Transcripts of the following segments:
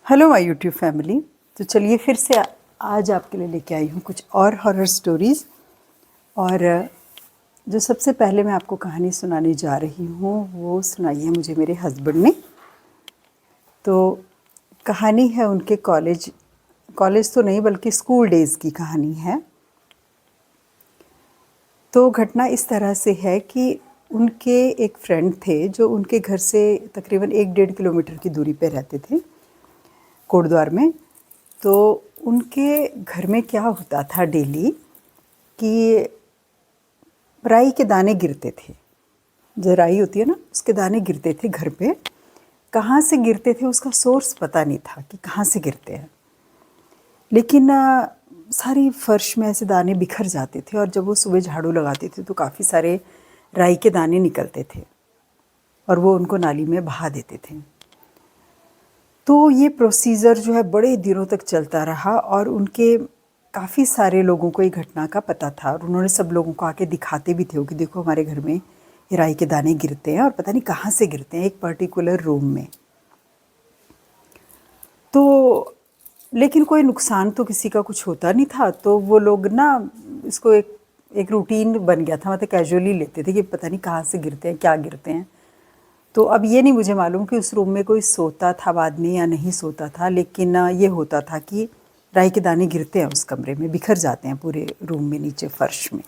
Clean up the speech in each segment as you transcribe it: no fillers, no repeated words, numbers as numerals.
Hello my YouTube family. तो चलिए फिर से आज आपके लिए लेके आई हूँ कुछ और हॉरर स्टोरीज़। और जो सबसे पहले मैं आपको कहानी सुनाने जा रही हूँ वो सुनाई है मुझे मेरे हस्बैंड ने। तो कहानी है उनके कॉलेज तो नहीं बल्कि स्कूल डेज़ की कहानी है। तो घटना इस तरह से है कि उनके एक फ्रेंड थे जो उनके घर से तकरीबन 1-1.5 किलोमीटर की दूरी पे रहते थे, कोटद्वार में। तो उनके घर में क्या होता था डेली कि राई के दाने गिरते थे। जो राई होती है ना, उसके दाने गिरते थे घर पे। कहाँ से गिरते थे उसका सोर्स पता नहीं था कि कहाँ से गिरते हैं, लेकिन सारी फर्श में ऐसे दाने बिखर जाते थे। और जब वो सुबह झाड़ू लगाते थे तो काफ़ी सारे राई के दाने निकलते थे और वो उनको नाली में बहा देते थे। तो ये प्रोसीजर जो है बड़े दिनों तक चलता रहा और उनके काफ़ी सारे लोगों को ये घटना का पता था और उन्होंने सब लोगों को आके दिखाते भी थे कि देखो हमारे घर में ये राई के दाने गिरते हैं और पता नहीं कहाँ से गिरते हैं, एक पर्टिकुलर रूम में। तो लेकिन कोई नुकसान तो किसी का कुछ होता नहीं था। तो वो लोग ना इसको एक रूटीन बन गया था, मतलब कैजुअली लेते थे कि पता नहीं कहाँ से गिरते हैं, क्या गिरते हैं। तो अब ये नहीं मुझे मालूम कि उस रूम में कोई सोता था बाद में या नहीं सोता था, लेकिन ये होता था कि राई के दाने गिरते हैं उस कमरे में, बिखर जाते हैं पूरे रूम में नीचे फर्श में।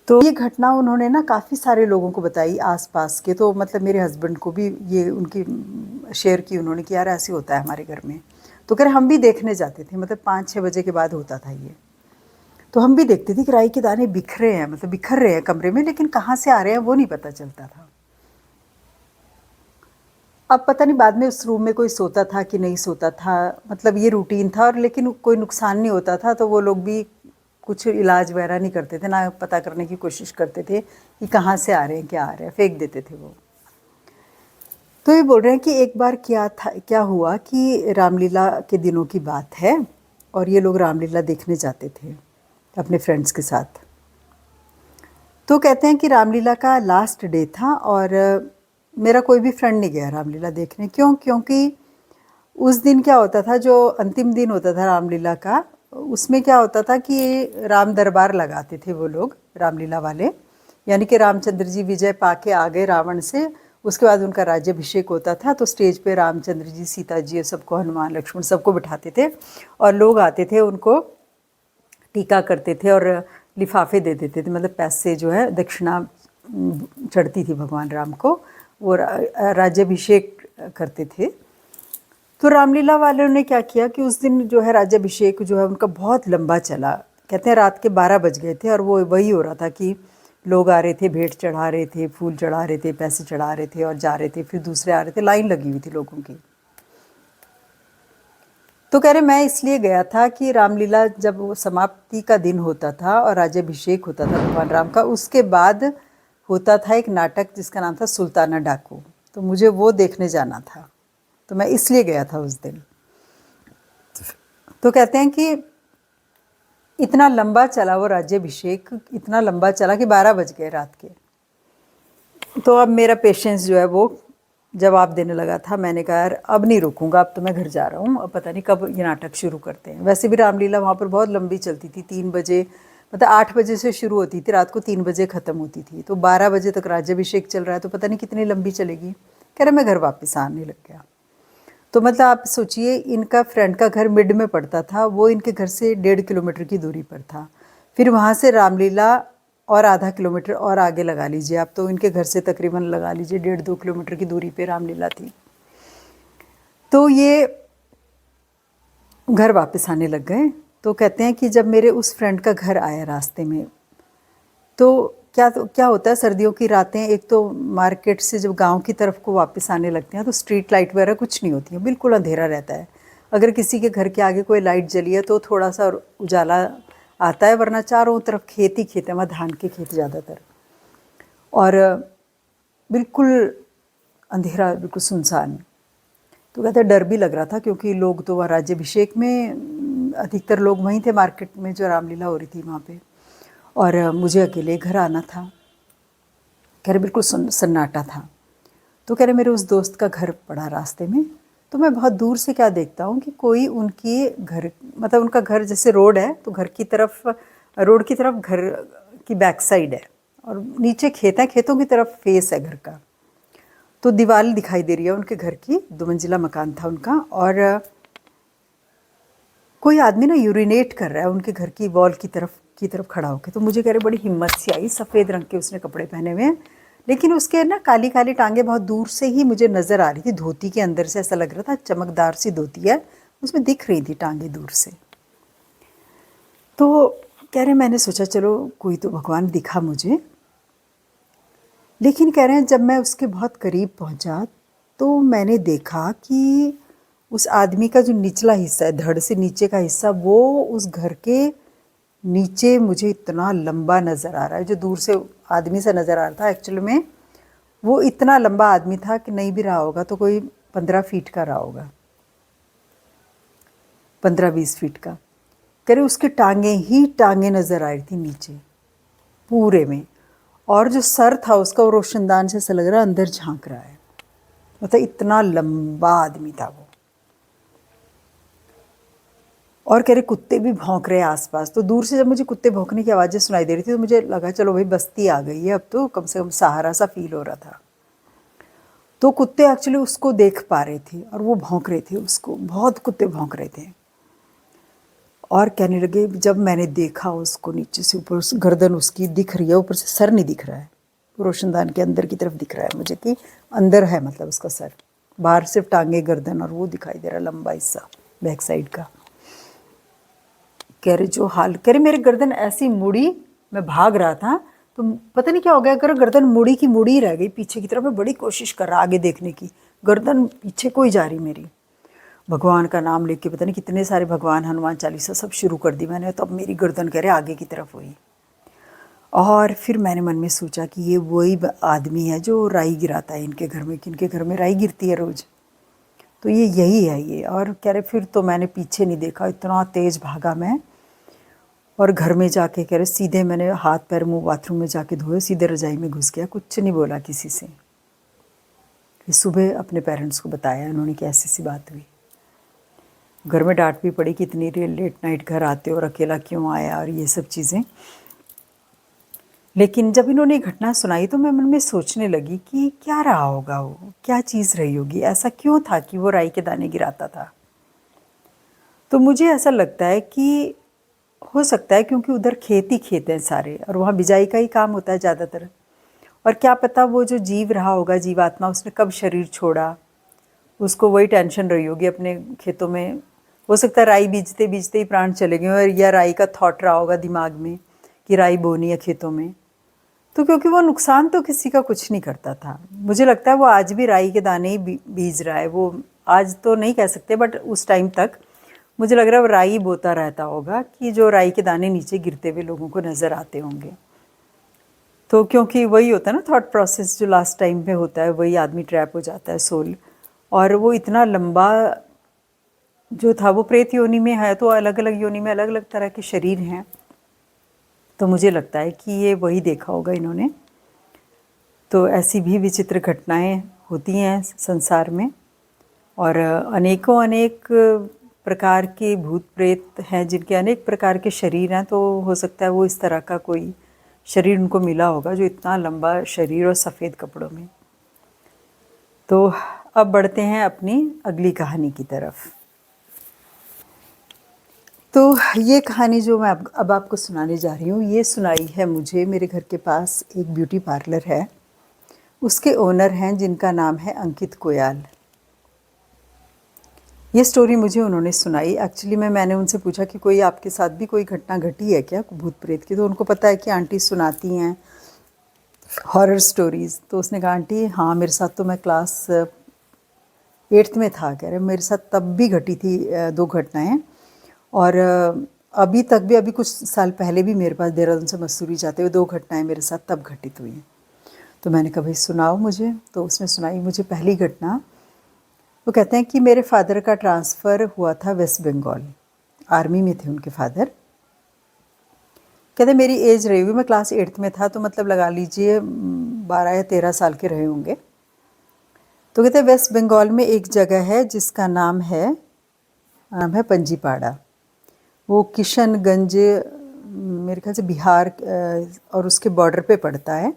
तो ये घटना उन्होंने ना काफ़ी सारे लोगों को बताई आसपास के। तो मतलब मेरे हस्बैंड को भी ये उनकी शेयर की उन्होंने कि यार ऐसे होता है हमारे घर में। तो कह रहे हम भी देखने जाते थे, मतलब 5-6 बजे के बाद होता था ये। तो हम भी देखते थे कि राई के दाने बिखरे हैं, मतलब बिखर रहे हैं कमरे में, लेकिन कहाँ से आ रहे हैं वो नहीं पता चलता था। अब पता नहीं बाद में उस रूम में कोई सोता था कि नहीं सोता था, मतलब ये रूटीन था। और लेकिन कोई नुकसान नहीं होता था तो वो लोग भी कुछ इलाज वगैरह नहीं करते थे, ना पता करने की कोशिश करते थे कि कहाँ से आ रहे हैं, क्या आ रहे हैं, फेंक देते थे वो। तो ये बोल रहे हैं कि एक बार क्या हुआ कि रामलीला के दिनों की बात है और ये लोग रामलीला देखने जाते थे अपने फ्रेंड्स के साथ। तो कहते हैं कि रामलीला का लास्ट डे था और मेरा कोई भी फ्रेंड नहीं गया रामलीला देखने। क्योंकि उस दिन क्या होता था, जो अंतिम दिन होता था रामलीला का, उसमें क्या होता था कि राम दरबार लगाते थे वो लोग रामलीला वाले। यानी कि रामचंद्र जी विजय पाके आ गए रावण से, उसके बाद उनका राज्याभिषेक होता था। तो स्टेज पे रामचंद्र जी, सीता जी और सबको, हनुमान लक्ष्मण सबको बिठाते थे और लोग आते थे, उनको टीका करते थे और लिफाफे दे देते थे, मतलब पैसे जो है दक्षिणा चढ़ती थी भगवान राम को, वो राज्याभिषेक करते थे। तो रामलीला वालों ने क्या किया कि उस दिन जो है राज्याभिषेक जो है उनका बहुत लंबा चला। कहते हैं रात के 12 बज गए थे और वो वही हो रहा था कि लोग आ रहे थे, भेंट चढ़ा रहे थे, फूल चढ़ा रहे थे, पैसे चढ़ा रहे थे और जा रहे थे, फिर दूसरे आ रहे थे, लाइन लगी हुई थी लोगों की। तो कह रहे मैं इसलिए गया था कि रामलीला जब वो समाप्ति का दिन होता था और राज्याभिषेक होता था भगवान राम का, उसके बाद होता था एक नाटक जिसका नाम था सुल्ताना डाकू। तो मुझे वो देखने जाना था, तो मैं इसलिए गया था उस दिन। तो कहते हैं कि इतना लंबा चला वो राज्याभिषेक, इतना लंबा चला कि 12 बज गए रात के। तो अब मेरा पेशेंस जो है वो जवाब देने लगा था। मैंने कहा यार अब नहीं रुकूंगा, अब तो मैं घर जा रहा हूँ, अब पता नहीं कब ये नाटक शुरू करते हैं। वैसे भी रामलीला वहाँ पर बहुत लंबी चलती थी, 3 बजे, मतलब 8 बजे से शुरू होती थी, रात को 3 बजे ख़त्म होती थी। तो 12 बजे तक राज्याभिषेक चल रहा है, तो पता नहीं कितनी लंबी चलेगी। कह रहे मैं घर वापस आने लग गया। तो मतलब आप सोचिए, इनका फ्रेंड का घर मिड में पड़ता था, वो इनके घर से 1.5 किलोमीटर की दूरी पर था। फिर वहाँ से रामलीला और आधा किलोमीटर और आगे लगा लीजिए आप, तो इनके घर से तकरीबन लगा लीजिए 1.5-2 किलोमीटर की दूरी पे रामलीला थी। तो ये घर वापस आने लग गए। तो कहते हैं कि जब मेरे उस फ्रेंड का घर आया रास्ते में, तो क्या होता है, सर्दियों की रातें, एक तो मार्केट से जब गांव की तरफ को वापस आने लगते हैं तो स्ट्रीट लाइट वगैरह कुछ नहीं होती है, बिल्कुल अंधेरा रहता है। अगर किसी के घर के आगे कोई लाइट जली है तो थोड़ा सा उजाला आता है, वरना चारों तरफ खेत ही खेत है, वहाँ धान के खेत ज़्यादातर, और बिल्कुल अंधेरा, बिल्कुल सुनसान। तो कहते हैं डर भी लग रहा था क्योंकि लोग तो वहाँ राज्याभिषेक में, अधिकतर लोग वहीं थे मार्केट में जो रामलीला हो रही थी वहाँ पे, और मुझे अकेले घर आना था। कह रहे बिल्कुल सन्नाटा था। तो कह रहे मेरे उस दोस्त का घर पड़ा रास्ते में। तो मैं बहुत दूर से क्या देखता हूँ कि कोई उनकी घर, मतलब उनका घर जैसे रोड है तो घर की तरफ, रोड की तरफ घर की बैक साइड है और नीचे खेत है, खेतों की तरफ फेस है घर का। तो दीवार दिखाई दे रही है उनके घर की, 2 मंजिला मकान था उनका, और कोई आदमी ना यूरिनेट कर रहा है उनके घर की वॉल की तरफ खड़ा होकर। तो मुझे कह रहे, बड़ी हिम्मत सी आई, सफ़ेद रंग के उसने कपड़े पहने हुए हैं, लेकिन उसके ना काली काली टांगे बहुत दूर से ही मुझे नज़र आ रही थी, धोती के अंदर से ऐसा लग रहा था, चमकदार सी धोती है, उसमें दिख रही थी टांगे दूर से। तो कह रहे, मैंने सोचा चलो कोई तो भगवान दिखा मुझे, लेकिन कह रहे हैं जब मैं उसके बहुत करीब पहुंचा तो मैंने देखा कि उस आदमी का जो निचला हिस्सा है, धड़ से नीचे का हिस्सा, वो उस घर के नीचे मुझे इतना लंबा नज़र आ रहा है। जो दूर से आदमी सा नज़र आ रहा था, एक्चुअली में वो इतना लंबा आदमी था कि नहीं भी रहा होगा तो कोई 15 फीट का रहा होगा, 15-20 फीट का। कह रहे उसकी टांगे ही टांगे नज़र आ रही थी नीचे पूरे में, और जो सर था उसका वो रोशनदान से ऐसा लग रहा है अंदर झांक रहा है, मतलब इतना लंबा आदमी था वो। और कह रहे कुत्ते भी भौंक रहे आसपास। तो दूर से जब मुझे कुत्ते भौंकने की आवाज़ें सुनाई दे रही थी तो मुझे लगा चलो भाई बस्ती आ गई है, अब तो कम से कम सहारा सा फील हो रहा था। तो कुत्ते एक्चुअली उसको देख पा रहे थे और वो भौंक रहे थे उसको, बहुत कुत्ते भौंक रहे थे। और कहने लगे, जब मैंने देखा उसको नीचे से ऊपर, उस गर्दन उसकी दिख रही है, ऊपर से सर नहीं दिख रहा है, रोशनदान के अंदर की तरफ दिख रहा है मुझे कि अंदर है, मतलब उसका सर, बाहर सिर्फ टांगे गर्दन और वो दिखाई दे रहा है लंबा हिस्सा बैक साइड का। कह रहे जो हाल, कह रहे मेरी गर्दन ऐसी मुड़ी, मैं भाग रहा था तो पता नहीं क्या हो गया, कर गर्दन मुड़ी की मुड़ी रह गई पीछे की तरफ। मैं बड़ी कोशिश कर रहा आगे देखने की, गर्दन पीछे को ही जा रही मेरी। भगवान का नाम लेके पता नहीं कितने सारे भगवान, हनुमान चालीसा सब शुरू कर दी मैंने, तो अब मेरी गर्दन कह रहे आगे की तरफ हुई। और फिर मैंने मन में सोचा कि ये वही आदमी है जो राई गिराता है इनके घर में, कि इनके घर में राई गिरती है रोज़, तो ये यही है ये। और कह रहे फिर तो मैंने पीछे नहीं देखा, इतना तेज़ भागा मैं, और घर में जाके कह रहे सीधे मैंने हाथ पैर मुंह बाथरूम में जाके धोए, सीधे रजाई में घुस गया, कुछ नहीं बोला किसी से। सुबह अपने पेरेंट्स को बताया उन्होंने कि ऐसी सी बात हुई। घर में डांट भी पड़ी कि इतनी लेट नाइट घर आते हो और अकेला क्यों आया और ये सब चीज़ें। लेकिन जब इन्होंने घटना सुनाई तो मैं मन में सोचने लगी कि क्या रहा होगा, वो क्या चीज़ रही होगी, ऐसा क्यों था कि वो राई के दाने गिराता था। तो मुझे ऐसा लगता है कि हो सकता है क्योंकि उधर खेत ही खेत हैं सारे, और वहाँ बिजाई का ही काम होता है ज़्यादातर। और क्या पता वो जो जीव रहा होगा, जीवात्मा, उसने कब शरीर छोड़ा, उसको वही टेंशन रही होगी अपने खेतों में। हो सकता है राई बीजते बीजते ही प्राण चले गए, और या राई का थॉट रहा होगा दिमाग में कि राई बोनी है खेतों में। तो क्योंकि वो नुकसान तो किसी का कुछ नहीं करता था, मुझे लगता है वो आज भी राई के दाने ही बीज रहा है। वो आज तो नहीं कह सकते, बट उस टाइम तक मुझे लग रहा है वो राई बोता रहता होगा कि जो राई के दाने नीचे गिरते हुए लोगों को नज़र आते होंगे। तो क्योंकि वही होता है ना थॉट प्रोसेस, जो लास्ट टाइम में होता है वही आदमी ट्रैप हो जाता है सोल। और वो इतना लंबा जो था, वो प्रेत योनि में है, तो अलग अलग योनि में अलग अलग तरह के शरीर हैं। तो मुझे लगता है कि ये वही देखा होगा इन्होंने। तो ऐसी भी विचित्र घटनाएं होती हैं संसार में, और अनेकों अनेक प्रकार के भूत प्रेत हैं जिनके अनेक प्रकार के शरीर हैं। तो हो सकता है वो इस तरह का कोई शरीर उनको मिला होगा, जो इतना लंबा शरीर और सफ़ेद कपड़ों में। तो अब बढ़ते हैं अपनी अगली कहानी की तरफ। तो ये कहानी जो मैं अब आपको सुनाने जा रही हूँ, ये सुनाई है मुझे, मेरे घर के पास एक ब्यूटी पार्लर है, उसके ओनर हैं जिनका नाम है अंकित कोयाल। ये स्टोरी मुझे उन्होंने सुनाई। एक्चुअली मैंने उनसे पूछा कि कोई आपके साथ भी कोई घटना घटी है क्या भूत प्रेत की। तो उनको पता है कि आंटी सुनाती हैं हॉरर स्टोरीज़। तो उसने कहा आंटी हाँ, मेरे साथ तो मैं क्लास 8th में था, कह रहे मेरे साथ तब भी घटी थी 2 घटनाएँ। और अभी तक भी, अभी कुछ साल पहले भी मेरे पास देहरादून से मसूरी जाते हुए 2 घटनाएँ मेरे साथ तब घटित हुई हैं। तो मैंने कहा भाई सुनाओ मुझे। तो उसने सुनाई मुझे पहली घटना। वो कहते हैं कि मेरे फादर का ट्रांसफ़र हुआ था वेस्ट बंगाल, आर्मी में थे उनके फादर। कहते मेरी एज रही हुई, मैं क्लास 8th में था, तो मतलब लगा लीजिए 12 या 13 साल के रहे होंगे। तो कहते हैं वेस्ट बंगाल में एक जगह है जिसका नाम है पंजीपाड़ा। वो किशनगंज, मेरे ख्याल से बिहार और उसके बॉर्डर पे पड़ता है,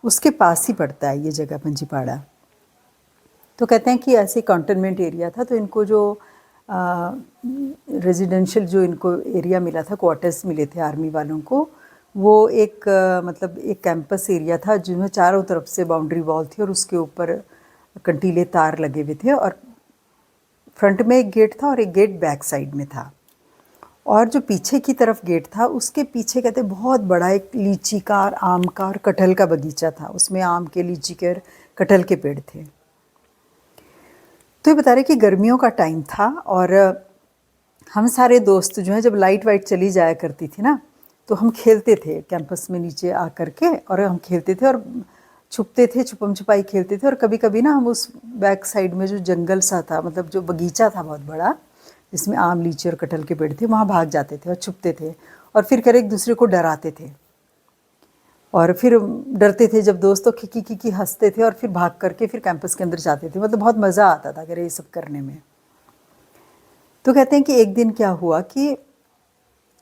उसके पास ही पड़ता है ये जगह पंजीपाड़ा। तो कहते हैं कि ऐसे कंटोनमेंट एरिया था, तो इनको जो रेजिडेंशियल जो इनको एरिया मिला था, क्वार्टर्स मिले थे आर्मी वालों को, वो एक मतलब एक कैंपस एरिया था जिसमें चारों तरफ से बाउंड्री वॉल थी और उसके ऊपर कंटीले तार लगे हुए थे, और फ्रंट में एक गेट था और एक गेट बैक साइड में था। और जो पीछे की तरफ गेट था उसके पीछे कहते बहुत बड़ा एक लीची का और आम का और कटहल का बगीचा था, उसमें आम के, लीची के और कटहल के पेड़ थे। तो ये बता रहे कि गर्मियों का टाइम था और हम सारे दोस्त जो हैं, जब लाइट वाइट चली जाया करती थी ना, तो हम खेलते थे कैंपस में नीचे आ करके, और हम खेलते थे और छुपते थे, छुपम छुपाई खेलते थे। और कभी कभी ना हम उस बैक साइड में जो जंगल सा था, मतलब जो बगीचा था बहुत बड़ा जिसमें आम, लीची और कटहल के पेड़ थे, वहाँ भाग जाते थे और छुपते थे, और फिर कर एक दूसरे को डराते थे। और फिर डरते थे जब दोस्तों खिकी खिकी हंसते थे, और फिर भाग करके फिर कैंपस के अंदर जाते थे। मतलब बहुत मज़ा आता था अगर ये सब करने में। तो कहते हैं कि एक दिन क्या हुआ कि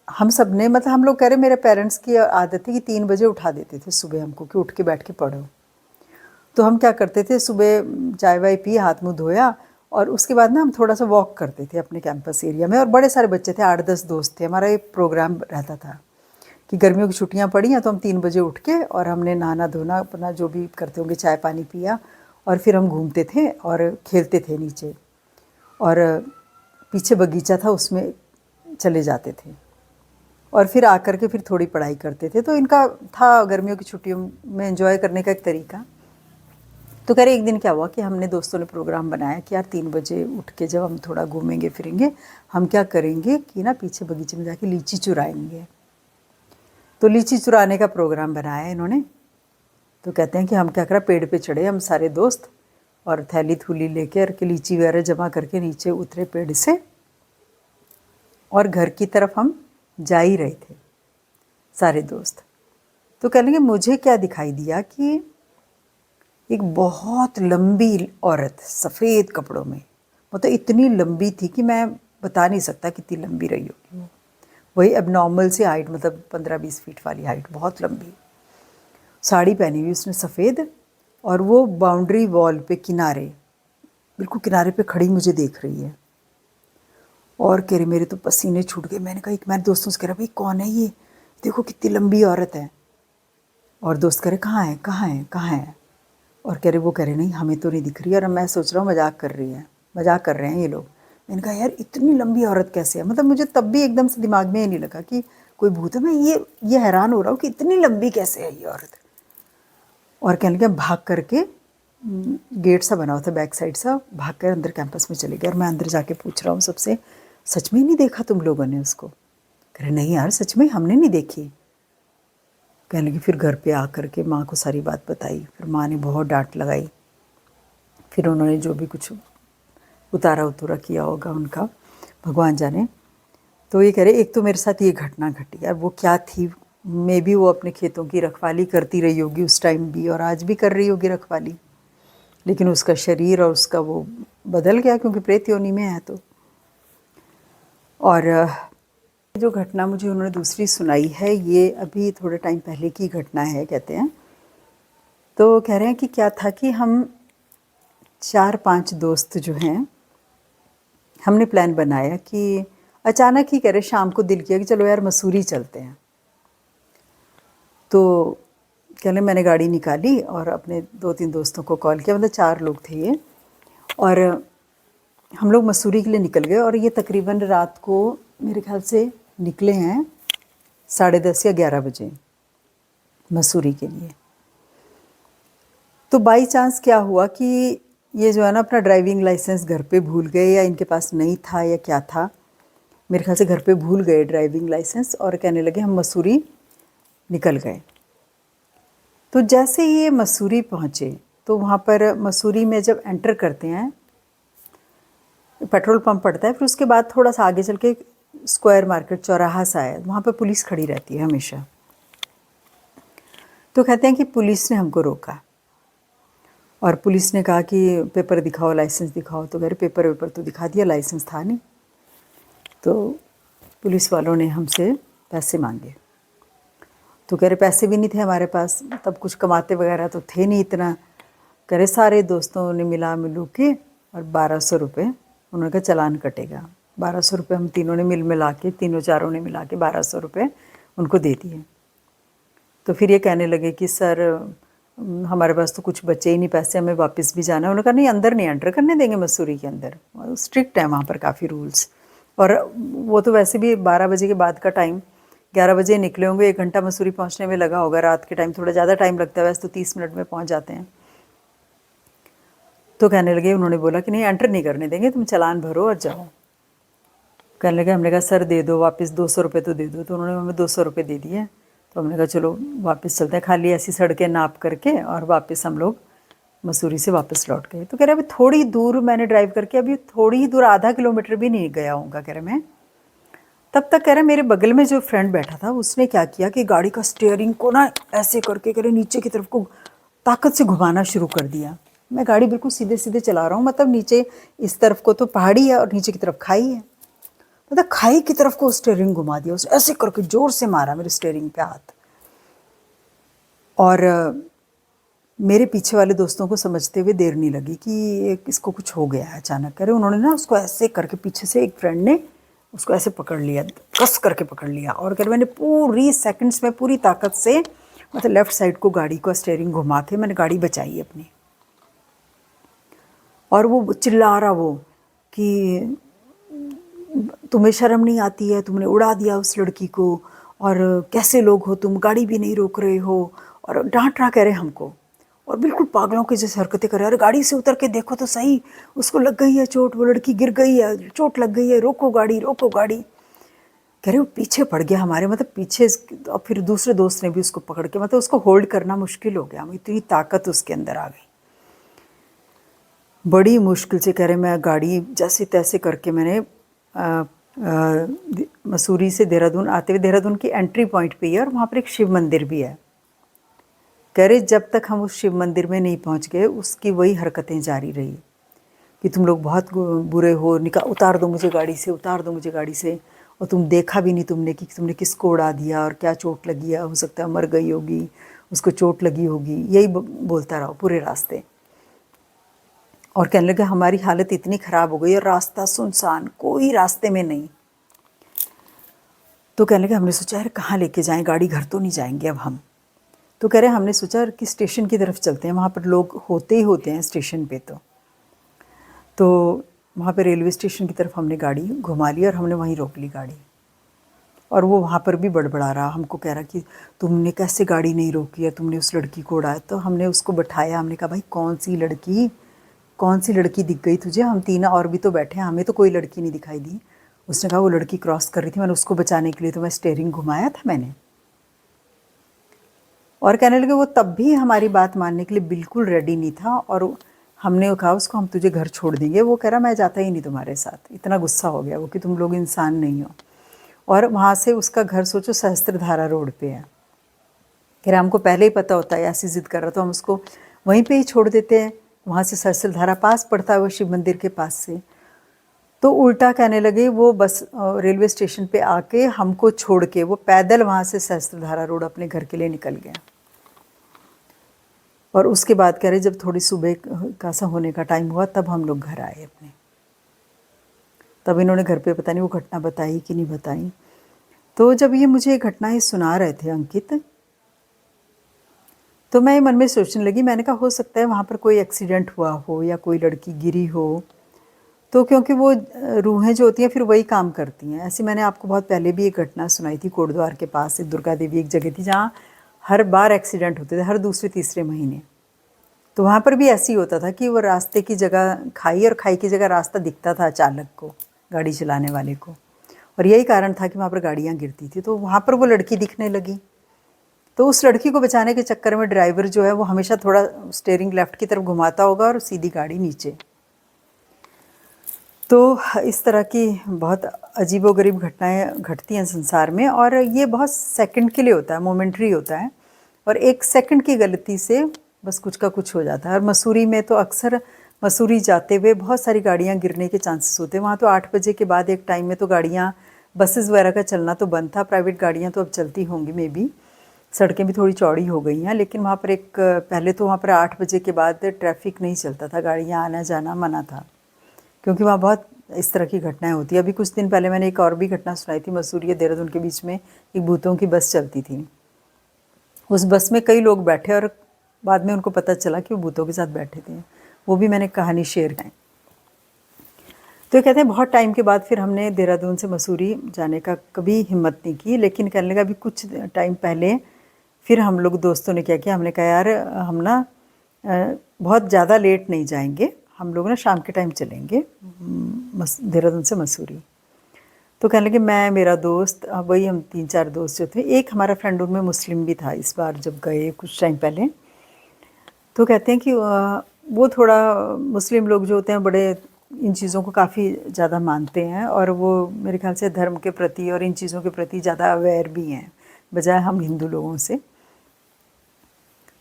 हम सब ने, मतलब हम लोग कह रहे, मेरे पेरेंट्स की आदत थी कि 3 बजे उठा देते थे सुबह हमको कि उठ के बैठ के पढ़ो। तो हम क्या करते थे, सुबह चाय वाय पी, हाथ मुँह धोया, और उसके बाद ना हम थोड़ा सा वॉक करते थे अपने कैंपस एरिया में। और बड़े सारे बच्चे थे, 8-10 दोस्त थे। हमारा एक प्रोग्राम रहता था कि गर्मियों की छुट्टियां पड़ी हैं तो हम 3 बजे उठ के, और हमने नहाना धोना अपना जो भी करते होंगे, चाय पानी पिया, और फिर हम घूमते थे और खेलते थे नीचे, और पीछे बगीचा था उसमें चले जाते थे, और फिर आकर के फिर थोड़ी पढ़ाई करते थे। तो इनका था गर्मियों की छुट्टियों में एंजॉय करने का एक तरीका। तो कह रहे एक दिन क्या हुआ कि हमने दोस्तों ने प्रोग्राम बनाया कि यार 3 बजे उठ के जब हम थोड़ा घूमेंगे फिरेंगे, हम क्या करेंगे कि ना पीछे बगीचे में जाके लीची चुराएंगे। तो लीची चुराने का प्रोग्राम बनाया इन्होंने। तो कहते हैं कि हम क्या करा, पेड़ पे चढ़े हम सारे दोस्त, और थैली थूली लेकर के लीची वगैरह जमा करके नीचे उतरे पेड़ से, और घर की तरफ हम जा ही रहे थे सारे दोस्त। तो कहने लगे मुझे क्या दिखाई दिया कि एक बहुत लंबी औरत सफ़ेद कपड़ों में, मतलब इतनी लंबी थी कि मैं बता नहीं सकता कितनी लंबी रही होगी वो। वही एबनॉर्मल से हाइट, मतलब 15-20 फीट वाली हाइट, बहुत लंबी। साड़ी पहनी हुई उसने सफ़ेद, और वो बाउंड्री वॉल पे किनारे, बिल्कुल किनारे पे खड़ी मुझे देख रही है। और कह रही, मेरे तो पसीने छूट गए। मैंने कहा, मेरे दोस्तों से कह रहा, भाई कौन है ये, देखो कितनी लंबी औरत है। और दोस्त कह रहे, कहाँ है कहाँ है कहाँ है। और कह रहे, वो कह रहे, नहीं हमें तो नहीं दिख रही। और मैं सोच रहा हूँ मजाक कर रही है, मजाक कर रहे हैं ये लोग। मैंने कहा यार इतनी लंबी औरत कैसे है, मतलब मुझे तब भी एकदम से दिमाग में ही नहीं लगा कि कोई भूत है। मैं ये हैरान हो रहा हूँ कि इतनी लंबी कैसे है ये औरत। और कहने लगे भाग करके, गेट सा बना हुआ था बैक साइड सा, भाग कर अंदर कैंपस में चले गए। और मैं अंदर जाके पूछ रहा हूँ सबसे, सच में नहीं देखा तुम लोगों ने उसको? कह रहे, नहीं यार सच में हमने नहीं देखी। कहने लगी फिर घर पे आ कर के माँ को सारी बात बताई। फिर माँ ने बहुत डांट लगाई। फिर उन्होंने जो भी कुछ उतारा उतरा किया होगा उनका, भगवान जाने। तो ये कह रहे, एक तो मेरे साथ ये घटना घटी यार, वो क्या थी, मे भी वो अपने खेतों की रखवाली करती रही होगी उस टाइम भी, और आज भी कर रही होगी रखवाली, लेकिन उसका शरीर और उसका वो बदल गया क्योंकि प्रेत योनि में है। तो और जो घटना मुझे उन्होंने दूसरी सुनाई है, ये अभी थोड़े टाइम पहले की घटना है कहते हैं। तो कह रहे हैं कि क्या था कि हम 4-5 दोस्त जो हैं, हमने प्लान बनाया कि अचानक ही कह रहे, शाम को दिल किया कि चलो यार मसूरी चलते हैं। तो कह रहे मैंने गाड़ी निकाली और अपने 2-3 दोस्तों को कॉल किया, मतलब 4 लोग थे ये, और हम लोग मसूरी के लिए निकल गए। और ये तकरीबन रात को मेरे ख्याल से निकले हैं 10:30 या 11 बजे मसूरी के लिए। तो बाई चांस क्या हुआ कि ये जो है ना अपना ड्राइविंग लाइसेंस घर पे भूल गए, या इनके पास नहीं था या क्या था, मेरे ख्याल से घर पे भूल गए ड्राइविंग लाइसेंस, और कहने लगे हम मसूरी निकल गए। तो जैसे ये मसूरी पहुँचे, तो वहाँ पर मसूरी में जब एंटर करते हैं, पेट्रोल पंप पड़ता है, फिर उसके बाद थोड़ा सा आगे चल के स्क्वायर मार्केट चौराहा सा है, वहाँ पर पुलिस खड़ी रहती है हमेशा। तो कहते हैं कि पुलिस ने हमको रोका और पुलिस ने कहा कि पेपर दिखाओ, लाइसेंस दिखाओ। तो कह रहे पेपर वेपर तो दिखा दिया, लाइसेंस था नहीं। तो पुलिस वालों ने हमसे पैसे मांगे। तो कह रहे पैसे भी नहीं थे हमारे पास, तब कुछ कमाते वगैरह तो थे नहीं इतना। कह रहे सारे दोस्तों ने मिलू के और 1200 रुपये उन्होंने कहा चालान कटेगा। 1200 रुपये हम तीनों ने मिला के, तीनों चारों ने मिला के 1200 रुपये उनको दे दिए। तो फिर ये कहने लगे कि सर हमारे पास तो कुछ बचे ही नहीं पैसे, हमें वापस भी जाना है। उन्होंने कहा नहीं, अंदर नहीं एंटर करने देंगे मसूरी के अंदर, स्ट्रिक्ट है वहाँ पर काफ़ी रूल्स। और वो तो वैसे भी 12 बजे के बाद का टाइम, 11 बजे निकले होंगे, 1 घंटा मसूरी पहुँचने में लगा होगा। रात के टाइम थोड़ा ज़्यादा टाइम लगता है, वैसे तो 30 मिनट में पहुँच जाते हैं। तो कहने लगे, उन्होंने बोला कि नहीं एंटर नहीं करने देंगे, तुम चालान भरो और जाओ। कहने लगे, हमने कहा सर दे दो वापस, 200 रुपये तो दे दो। तो उन्होंने हमें 200 रुपये दे दिए। तो हमने कहा चलो वापस चलते हैं, खाली ऐसी सड़कें नाप करके, और वापस हम लोग मसूरी से वापस लौट गए। तो कह रहे अभी थोड़ी दूर मैंने ड्राइव करके, अभी थोड़ी ही दूर, आधा किलोमीटर भी नहीं गया होऊंगा कह रहे मैं। तब तक कह रहे मेरे बगल में जो फ्रेंड बैठा था उसने क्या किया कि गाड़ी का स्टीयरिंग को ना ऐसे करके, कह रहे नीचे की तरफ को ताकत से घुमाना शुरू कर दिया। मैं गाड़ी बिल्कुल सीधे सीधे चला रहा हूँ, मतलब नीचे इस तरफ को तो पहाड़ी है और नीचे की तरफ खाई है, मतलब खाई की तरफ को स्टीयरिंग घुमा दिया उसने, ऐसे करके जोर से मारा मेरे स्टीयरिंग पे हाथ। और मेरे पीछे वाले दोस्तों को समझते हुए देर नहीं लगी कि इसको कुछ हो गया है अचानक। करे उन्होंने ना उसको ऐसे करके, पीछे से एक फ्रेंड ने उसको ऐसे पकड़ लिया, कस करके पकड़ लिया। और करे मैंने पूरी सेकंड्स में पूरी ताकत से, मतलब लेफ़्ट साइड को गाड़ी का स्टीयरिंग घुमा के मैंने गाड़ी बचाई अपनी। और वो चिल्ला रहा वो कि तुम्हें शर्म नहीं आती है, तुमने उड़ा दिया उस लड़की को, और कैसे लोग हो तुम, गाड़ी भी नहीं रोक रहे हो, और डांट रहा कह रहे हमको। और बिल्कुल पागलों की जैसे हरकतें कर रहे, अरे गाड़ी से उतर के देखो तो सही, उसको लग गई है चोट, वो लड़की गिर गई है, चोट लग गई है, रोको गाड़ी, रोको गाड़ी। कह रहे वो पीछे पड़ गया हमारे, मतलब पीछे। और फिर दूसरे दोस्त ने भी उसको पकड़ के, मतलब उसको होल्ड करना मुश्किल हो गया, इतनी ताकत उसके अंदर आ गई। बड़ी मुश्किल से कह रहे मैं गाड़ी जैसे तैसे करके मैंने मसूरी से देहरादून आते हुए, देहरादून की एंट्री पॉइंट पे ही है और वहाँ पर एक शिव मंदिर भी है। कह रहे जब तक हम उस शिव मंदिर में नहीं पहुँच गए उसकी वही हरकतें जारी रही कि तुम लोग बहुत बुरे हो, उतार दो मुझे गाड़ी से, उतार दो मुझे गाड़ी से, और तुम देखा भी नहीं तुमने कि तुमने किसको उड़ा दिया और क्या चोट लगी है, हो सकता है मर गई होगी, उसको चोट लगी होगी, यही बोलता रहो पूरे रास्ते। और कहने लगे हमारी हालत इतनी ख़राब हो गई और रास्ता सुनसान, कोई रास्ते में नहीं। तो कहने लगे हमने सोचा यार कहाँ लेके जाएं गाड़ी, घर तो नहीं जाएंगे अब हम। तो कह रहे हमने सोचा कि स्टेशन की तरफ चलते हैं, वहाँ पर लोग होते ही होते हैं स्टेशन पे। तो वहाँ पे रेलवे स्टेशन की तरफ हमने गाड़ी घुमा ली और हमने वहीं रोक ली गाड़ी। और वो वहाँ पर भी बड़बड़ा रहा, हमको कह रहा कि तुमने कैसे गाड़ी नहीं रोकी है, तुमने उस लड़की को उड़ाया। तो हमने उसको बैठाया, हमने कहा भाई कौन सी लड़की दिख गई तुझे, हम तीन और भी तो बैठे हैं, हमें तो कोई लड़की नहीं दिखाई दी। उसने कहा वो लड़की क्रॉस कर रही थी, मैंने उसको बचाने के लिए तो मैं स्टीयरिंग घुमाया था मैंने। और कहने लगे वो तब भी हमारी बात मानने के लिए बिल्कुल रेडी नहीं था। और हमने कहा उसको हम तुझे घर छोड़ देंगे, वो कह रहा मैं जाता ही नहीं तुम्हारे साथ। इतना गुस्सा हो गया वो कि तुम लोग इंसान नहीं हो। और वहाँ से उसका घर सोचो सहस्त्रधारा रोड पे है। कह रहा हमको पहले ही पता होता है ऐसी जिद कर रहा, तो हम उसको वहीं पे ही छोड़ देते हैं। वहाँ से सहस्त्रधारा पास पड़ता है वो शिव मंदिर के पास से। तो उल्टा कहने लगे वो बस रेलवे स्टेशन पे आके हमको छोड़ के वो पैदल वहाँ से सहस्त्रधारा रोड अपने घर के लिए निकल गया। और उसके बाद कह रहे जब थोड़ी सुबह का सा होने का टाइम हुआ तब हम लोग घर आए अपने। तब इन्होंने घर पे पता नहीं वो घटना बताई कि नहीं बताई। तो जब ये मुझे घटनाएं सुना रहे थे अंकित, तो मैं मन में सोचने लगी, मैंने कहा हो सकता है वहाँ पर कोई एक्सीडेंट हुआ हो या कोई लड़की गिरी हो। तो क्योंकि वो रूहें जो होती हैं फिर वही काम करती हैं। ऐसे मैंने आपको बहुत पहले भी एक घटना सुनाई थी, कोटद्वार के पास से दुर्गा देवी एक जगह थी जहाँ हर बार एक्सीडेंट होते थे, हर दूसरे तीसरे महीने। तो वहाँ पर भी ऐसे ही होता था कि वो रास्ते की जगह खाई और खाई की जगह रास्ता दिखता था चालक को, गाड़ी चलाने वाले को। और यही कारण था कि वहाँ पर गाड़ियाँ गिरती थी। तो वहाँ पर वो लड़की दिखने लगी। तो उस लड़की को बचाने के चक्कर में ड्राइवर जो है वो हमेशा थोड़ा स्टीयरिंग लेफ़्ट की तरफ घुमाता होगा और सीधी गाड़ी नीचे। तो इस तरह की बहुत अजीबोगरीब घटनाएं घटती हैं संसार में। और ये बहुत सेकंड के लिए होता है, मोमेंट्री होता है। और एक सेकंड की गलती से बस कुछ का कुछ हो जाता है। और मसूरी में तो अक्सर मसूरी जाते हुए बहुत सारी गाड़ियाँ गिरने के चांसेस होते हैं। वहाँ तो 8 बजे के बाद एक टाइम में तो गाड़ियाँ, बसेस वगैरह का चलना तो बंद था, प्राइवेट गाड़ियाँ तो अब चलती होंगी मे बी, सड़कें भी थोड़ी चौड़ी हो गई हैं, लेकिन वहाँ पर एक पहले तो वहाँ पर 8 बजे के बाद ट्रैफिक नहीं चलता था, गाड़ियाँ आना जाना मना था, क्योंकि वहाँ बहुत इस तरह की घटनाएं होती है। अभी कुछ दिन पहले मैंने एक और भी घटना सुनाई थी, मसूरी और देहरादून के बीच में एक भूतों की बस चलती थी। उस बस में कई लोग बैठे और बाद में उनको पता चला कि वो भूतों के साथ बैठे थे। वो भी मैंने कहानी शेयर की। तो ये कहते हैं बहुत टाइम के बाद फिर हमने देहरादून से मसूरी जाने का कभी हिम्मत नहीं की, लेकिन कहने लगा अभी कुछ टाइम पहले फिर हम लोग दोस्तों ने क्या किया, हमने कहा यार हम ना बहुत ज़्यादा लेट नहीं जाएंगे, हम लोग ना शाम के टाइम चलेंगे देहरादून से मसूरी। तो कहने लगे मैं, मेरा दोस्त, वही हम 3-4 दोस्त जो थे, एक हमारा फ्रेंड उनमें मुस्लिम भी था इस बार जब गए कुछ टाइम पहले। तो कहते हैं कि वो थोड़ा, मुस्लिम लोग जो होते हैं बड़े इन चीज़ों को काफ़ी ज़्यादा मानते हैं, और वो मेरे ख्याल से धर्म के प्रति और इन चीज़ों के प्रति ज़्यादा अवेयर भी हैं बजाय हम हिंदू लोगों से।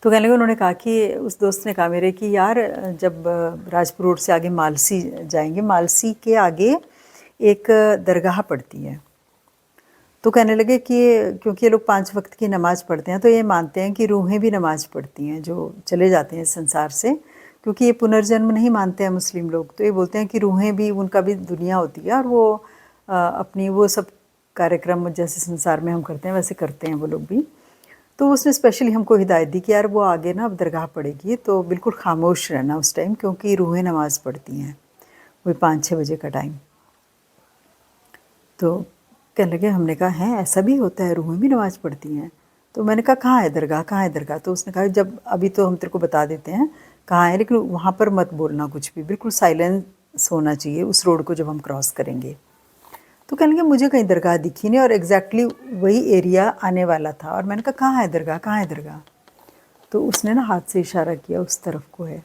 तो कहने लगे, उन्होंने कहा कि उस दोस्त ने कहा मेरे कि यार जब राजपुर रोड से आगे मालसी जाएंगे, मालसी के आगे एक दरगाह पड़ती है। तो कहने लगे कि क्योंकि ये लोग 5 वक्त की नमाज़ पढ़ते हैं, तो ये मानते हैं कि रूहें भी नमाज़ पढ़ती हैं जो चले जाते हैं संसार से, क्योंकि ये पुनर्जन्म नहीं मानते हैं मुस्लिम लोग। तो ये बोलते हैं कि रूहें भी, उनका भी दुनिया होती है, और वो अपनी वो सब कार्यक्रम जैसे संसार में हम करते हैं वैसे करते हैं वो लोग भी। तो उसने स्पेशली हमको हिदायत दी कि यार वो आगे ना अब दरगाह पड़ेगी तो बिल्कुल खामोश रहना उस टाइम, क्योंकि रूहें नमाज़ पढ़ती हैं, वही 5-6 बजे का टाइम। तो कहने लगे, हमने कहा है ऐसा भी होता है, रूहें भी नमाज़ पढ़ती हैं? तो मैंने कहा कहाँ है दरगाह, कहाँ है दरगाह? तो उसने कहा जब अभी तो हम तेरे को बता देते हैं कहाँ है, लेकिन वहाँ पर मत बोलना कुछ भी, बिल्कुल साइलेंस होना चाहिए उस रोड को जब हम क्रॉस करेंगे। तो कहने लगे मुझे कहीं दरगाह दिखी नहीं, और एग्जैक्टली वही एरिया आने वाला था, और मैंने कहा कहाँ है दरगाह, कहाँ है दरगाह? तो उसने ना हाथ से इशारा किया उस तरफ को है।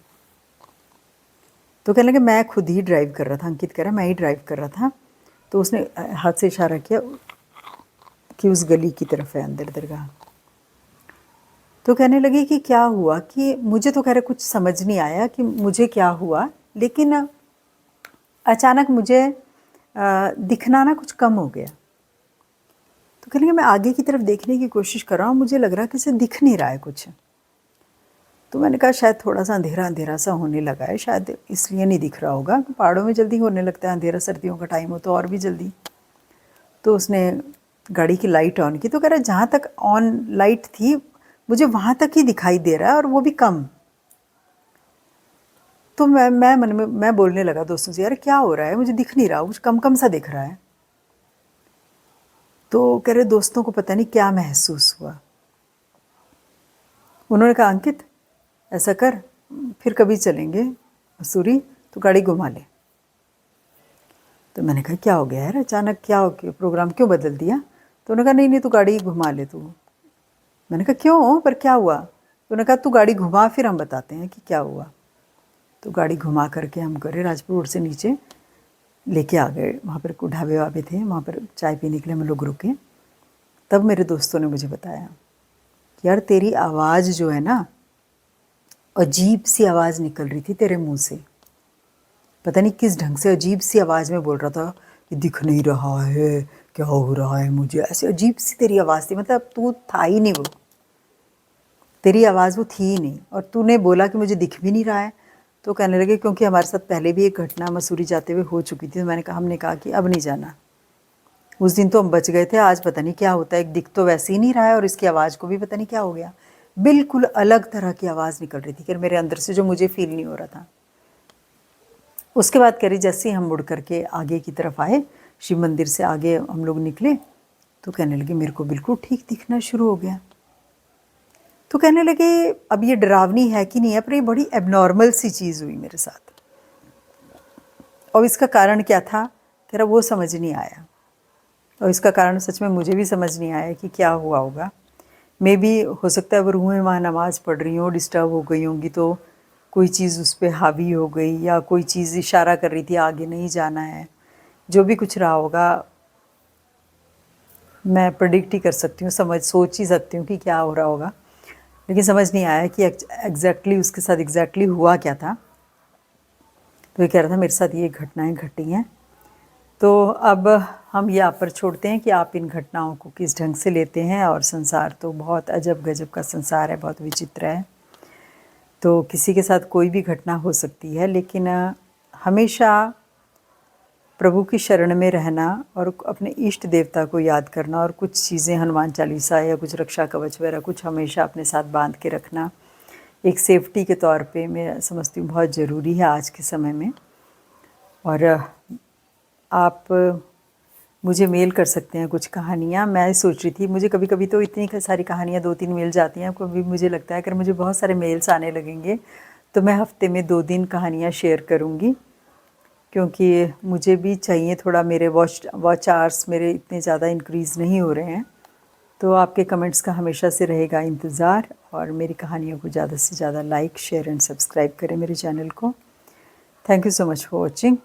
तो कहने लगे मैं खुद ही ड्राइव कर रहा था, अंकित कह रहा मैं ही ड्राइव कर रहा था। तो उसने हाथ से इशारा किया कि उस गली की तरफ है अंदर दरगाह। तो कहने लगे कि क्या हुआ, कि मुझे तो कह रहे कुछ समझ नहीं आया कि मुझे क्या हुआ, लेकिन अचानक मुझे दिखना ना कुछ कम हो गया। तो कहने लगे मैं आगे की तरफ देखने की कोशिश कर रहा हूँ, मुझे लग रहा है कि इसे दिख नहीं रहा है कुछ। तो मैंने कहा शायद थोड़ा सा अंधेरा अंधेरा सा होने लगा है, शायद इसलिए नहीं दिख रहा होगा। पहाड़ों में जल्दी होने लगता है अंधेरा, सर्दियों का टाइम हो तो और भी जल्दी। तो उसने गाड़ी की लाइट ऑन की, तो कह रहा जहाँ तक ऑन लाइट थी मुझे वहाँ तक ही दिखाई दे रहा है, और वो भी कम। तो मैं मन में मैं बोलने लगा दोस्तों से, यार क्या हो रहा है, मुझे दिख नहीं रहा, कुछ कम कम सा दिख रहा है। तो कह रहे दोस्तों को पता नहीं क्या महसूस हुआ। उन्होंने कहा अंकित ऐसा कर, फिर कभी चलेंगे मसूरी तो गाड़ी घुमा ले। तो मैंने कहा क्या हो गया यार, अचानक क्या हो गया, प्रोग्राम क्यों बदल दिया? तो उन्होंने कहा नहीं नहीं, तू गाड़ी घुमा ले तू। मैंने कहा क्यों, पर क्या हुआ? तो उन्होंने कहा तू गाड़ी घुमा, फिर हम बताते हैं कि क्या हुआ। तो गाड़ी घुमा करके हम करे राजपुर रोड से नीचे लेके आ गए, वहाँ पर ढाबे वाबे थे, वहाँ पर चाय पीने के लिए हम लोग रुके। तब मेरे दोस्तों ने मुझे बताया कि यार तेरी आवाज़ जो है ना, अजीब सी आवाज़ निकल रही थी तेरे मुंह से, पता नहीं किस ढंग से अजीब सी आवाज़ में बोल रहा था कि दिख नहीं रहा है, क्या हो रहा है मुझे, ऐसे अजीब सी तेरी आवाज़ थी, मतलब तू था ही नहीं, वो तेरी आवाज़ वो थी ही नहीं, और तूने बोला कि मुझे दिख भी नहीं रहा है। तो कहने लगे क्योंकि हमारे साथ पहले भी एक घटना मसूरी जाते हुए हो चुकी थी, तो हमने कहा कि अब नहीं जाना। उस दिन तो हम बच गए थे, आज पता नहीं क्या होता है, एक दिख तो वैसे ही नहीं रहा है और इसकी आवाज़ को भी पता नहीं क्या हो गया, बिल्कुल अलग तरह की आवाज़ निकल रही थी कि मेरे अंदर से, जो मुझे फील नहीं हो रहा था। उसके बाद कह रही जैसे ही हम मुड़ करके आगे की तरफ आए, शिव मंदिर से आगे हम लोग निकले, तो कहने लगे मेरे को बिल्कुल ठीक दिखना शुरू हो गया। तो कहने लगे अब ये डरावनी है कि नहीं है, पर ये बड़ी एबनॉर्मल सी चीज़ हुई मेरे साथ, और इसका कारण क्या था कह रहा वो समझ नहीं आया, और इसका कारण सच में मुझे भी समझ नहीं आया कि क्या हुआ होगा। मे भी हो सकता है वो रूहें वहाँ नमाज़ पढ़ रही हों, डिस्टर्ब हो गई होंगी, तो कोई चीज़ उस पर हावी हो गई, या कोई चीज़ इशारा कर रही थी आगे नहीं जाना है, जो भी कुछ रहा होगा। मैं प्रेडिक्ट ही कर सकती हूँ, सोच ही सकती हूँ कि क्या हो रहा होगा। लेकिन समझ नहीं आया कि एग्जैक्टली उसके साथ एग्जैक्टली हुआ क्या था। तो ये कह रहा था मेरे साथ ये घटनाएं घटी हैं। तो अब हम ये आप पर छोड़ते हैं कि आप इन घटनाओं को किस ढंग से लेते हैं। और संसार तो बहुत अजब गजब का संसार है, बहुत विचित्र है। तो किसी के साथ कोई भी घटना हो सकती है, लेकिन हमेशा प्रभु की शरण में रहना और अपने इष्ट देवता को याद करना और कुछ चीज़ें हनुमान चालीसा या कुछ रक्षा कवच वगैरह कुछ हमेशा अपने साथ बांध के रखना एक सेफ्टी के तौर पे मैं समझती हूँ बहुत ज़रूरी है आज के समय में। और आप मुझे मेल कर सकते हैं कुछ कहानियाँ। मैं सोच रही थी मुझे कभी कभी तो इतनी सारी कहानियाँ 2-3 मिल जाती हैं, कभी मुझे लगता है अगर मुझे बहुत सारे मेल्स आने लगेंगे तो मैं हफ्ते में 2 दिन कहानियाँ शेयर करूँगी, क्योंकि मुझे भी चाहिए थोड़ा। मेरे वॉच आवर्स मेरे इतने ज़्यादा इंक्रीज़ नहीं हो रहे हैं। तो आपके कमेंट्स का हमेशा से रहेगा इंतज़ार, और मेरी कहानियों को ज़्यादा से ज़्यादा लाइक शेयर एंड सब्सक्राइब करें मेरे चैनल को। Thank you so much for watching.